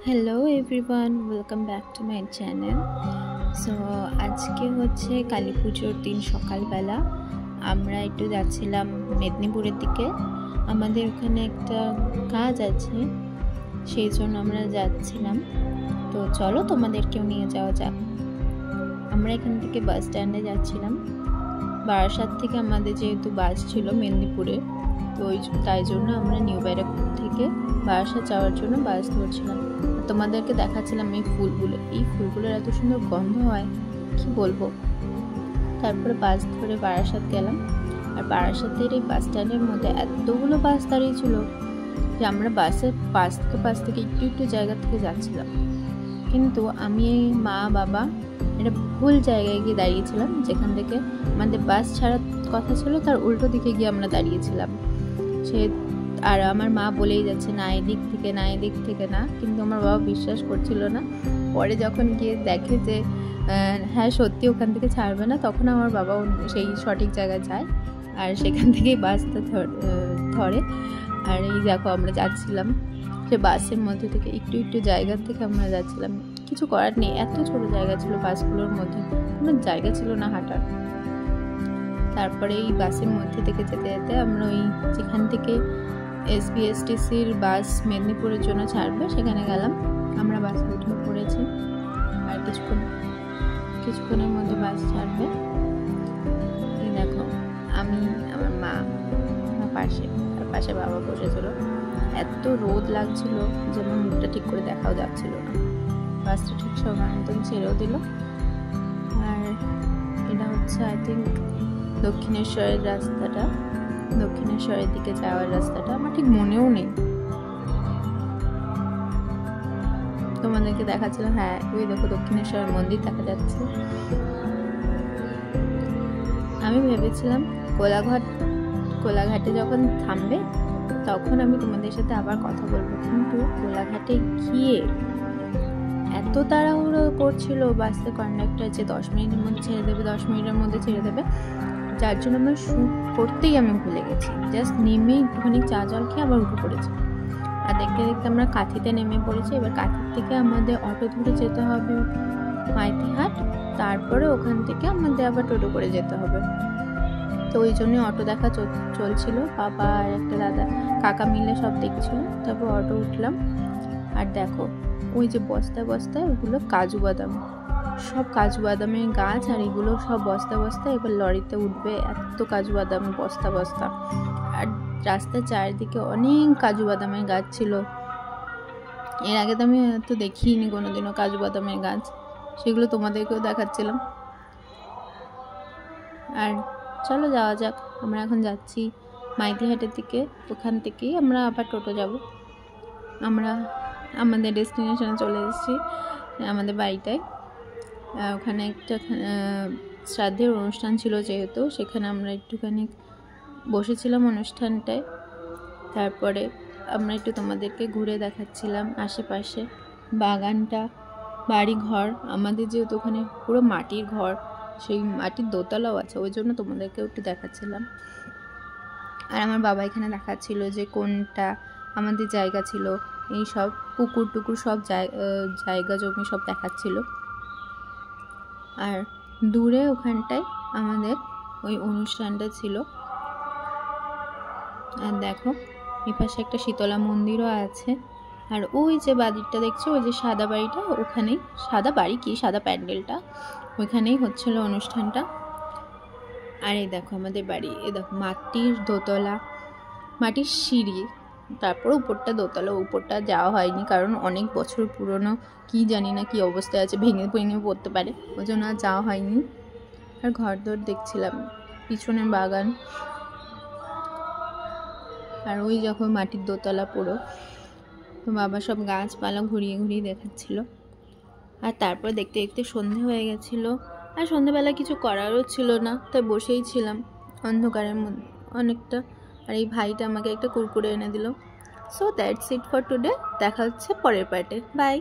Hello everyone, welcome back to my channel. So আজকে হচ্ছে কালী পুজোর দিন সকালবেলা আমরা একটু যাচ্ছিলাম মেদিনীপুরের দিকে। আমাদের ওখানে একটা কাজ আছে, সেই জন্য আমরা যাচ্ছিলাম। তো চলো তোমাদেরকেও নিয়ে যাওয়া যাক। আমরা এখান থেকে বাস স্ট্যান্ডে যাচ্ছিলাম। বারাসাত থেকে আমাদের যেহেতু বাস ছিল মেদিনীপুরে, তো তাই জন্য আমরা নিউ ব্যারাকপুর থেকে বারাসাত যাওয়ার জন্য বাস ধরছিলাম। তোমাদেরকে দেখাচ্ছিলাম এই ফুলগুলোর এত সুন্দর গন্ধ হয়, কি বলবো। তারপরে বাস ধরে বারাসাত গেলাম। আর বারাসাতের এই বাস স্ট্যান্ডের মধ্যে এতগুলো বাস দাঁড়িয়ে ছিল যে আমরা বাসের পাশ থেকে একটু জায়গা থেকে যাচ্ছিলাম, কিন্তু আমি মা বাবা এটা ভুল জায়গায় গিয়ে দাঁড়িয়েছিলাম। যেখান থেকে আমাদের বাস ছাড়ার কথা ছিল তার উল্টো দিকে গিয়ে আমরা দাঁড়িয়েছিলাম। আর আমার মা বলেই যাচ্ছে না এদিক থেকে না, কিন্তু আমার বাবা বিশ্বাস করছিল না। পরে যখন গিয়ে দেখে যে হ্যাঁ সত্যি ওখান থেকে ছাড়বে না, তখন আমার বাবাও সেই সঠিক জায়গায় যায় আর সেখান থেকেই বাসটা ধরে। আর এই দেখো আমরা যাচ্ছিলাম সে বাসের মধ্যে থেকে একটু জায়গা থেকে আমরা যাচ্ছিলাম। কিছু করার নেই, এত ছোট জায়গা ছিল বাসগুলোর মধ্যে, কোনো জায়গা ছিল না হাঁটার। তারপরে এই বাসের মধ্যে থেকে যেতে যেতে আমরা ওই যেখান থেকে SBSTCর বাস মেদিনীপুরের জন্য ছাড়বে সেখানে গেলাম। আমরা বাসে উঠে পড়েছি, আর কিছুক্ষণের মধ্যে বাস ছাড়বে। এই দেখো আমি, আমার মা, আমার পাশে বাবা বসেছিল। এত রোদ লাগছিল যে আমার মুখটা ঠিক করে দেখাও যাচ্ছিল না। বাসটা ঠিক সময় মতন ছেড়েও দিল। আর এটা হচ্ছে আই থিঙ্ক দক্ষিণেশ্বরের রাস্তাটা, দক্ষিণেশ্বরের দিকে যাওয়ার রাস্তাটা আমার ঠিক মনেও নেই। তোমাদেরকে দেখাচ্ছিলাম, হ্যাঁ ওই দেখো দক্ষিণেশ্বরের মন্দির দেখা যাচ্ছে। আমি ভেবেছিলাম কোলাঘাটে যখন থামবে তখন আমি তোমাদের সাথে আবার কথা বলবো, কিন্তু কোলাঘাটে গিয়ে এত তাড়াহুড়ো করছিল বাসে কন্ডাক্টর যে 10 মিনিটের মধ্যে ছেড়ে দেবে, যার জন্য আমরা শ্যুট করতেই আমি ভুলে গেছি। জাস্ট নেমে একটুখানি চা জল খেয়ে আবার উঠে পড়েছি। আর দেখতে দেখতে আমরা কাঁথিতে নেমে পড়েছি। এবার কাঁথির থেকে আমাদের অটো ধরে যেতে হবে মাইতিহাট, তারপরে ওখান থেকে আমাদের আবার টোটো করে যেতে হবে। তো ওই জন্যই অটো দেখা চলছিল। বাবা আর একটা কাকা মিলে সব দেখছিল। তারপর অটো উঠলাম। আর দেখো ওই যে বস্তায় ওগুলো কাজু বাদাম, সব কাজু বাদামের গাছ, আর এগুলো সব বস্তা এবার লরিতে উঠবে। এত কাজু বাদাম বস্তা। আর রাস্তার চারিদিকে অনেক কাজু বাদামের গাছ ছিল। এর আগে তো আমি তো দেখিনি কোনোদিনও কাজু বাদামের গাছ, সেগুলো তোমাদেরকেও দেখাচ্ছিলাম। আর চলো যাওয়া যাক। আমরা এখন যাচ্ছি মাইতিহাটের দিকে, ওখান থেকেই আমরা আবার টোটো যাব। আমরা আমাদের ডেস্টিনেশনে চলে এসেছি, আমাদের বাড়িটায়। ওখানে একটা শ্রাদ্ধের অনুষ্ঠান ছিল যেহেতু, সেখানে আমরা একটুখানি বসেছিলাম অনুষ্ঠানটায়। তারপরে আমরা একটু তোমাদেরকে ঘুরে দেখাচ্ছিলাম আশেপাশে বাগানটা, বাড়ি ঘর। আমাদের যেহেতু ওখানে পুরো মাটির ঘর, সেই মাটির দোতলাও আছে, ওই জন্য তোমাদেরকে একটু দেখাচ্ছিলাম। আর আমার বাবা এখানে দেখাচ্ছিল যে কোনটা আমাদের জায়গা ছিল, এই সব পুকুর টুকুর সব জায়গা জমি সব দেখাচ্ছিল। আর দূরে ওখানটায় আমাদের ওই অনুষ্ঠানটা ছিল। আর দেখো এই পাশে একটা শীতলা মন্দিরও আছে। আর ওই যে বাড়িটা দেখছো, ওই যে সাদা বাড়িটা, ওখানেই সাদা বাড়ি কি সাদা প্যান্ডেলটা, ওইখানেই হচ্ছিল অনুষ্ঠানটা। আর এই দেখো আমাদের বাড়ি, এই দেখো মাটির দোতলা, মাটির সিঁড়ি, তারপর উপরটা দোতলা। উপরটা যাওয়া হয়নি কারণ অনেক বছর পুরনো, কি জানি না কি অবস্থায় আছে, ভেঙে পড়তে পারে, ওই জন্য আর যাওয়া হয়নি। আর ঘরদোর দেখছিলাম, পিছনের বাগান। আর ওই যখন মাটির দোতলা পুরো, তো বাবা সব গাছপালা ঘুরিয়ে দেখাচ্ছিল। আর তারপর দেখতে দেখতে সন্ধে হয়ে গেছিলো। আর সন্ধেবেলা কিছু করারও ছিল না, তাই বসেই ছিলাম অন্ধকারের মধ্যে অনেকটা। আর এই ভাইটা আমাকে একটা কুরকুরে এনে দিল। So that's it for today. দেখা হচ্ছে পরের পার্টে। বাই।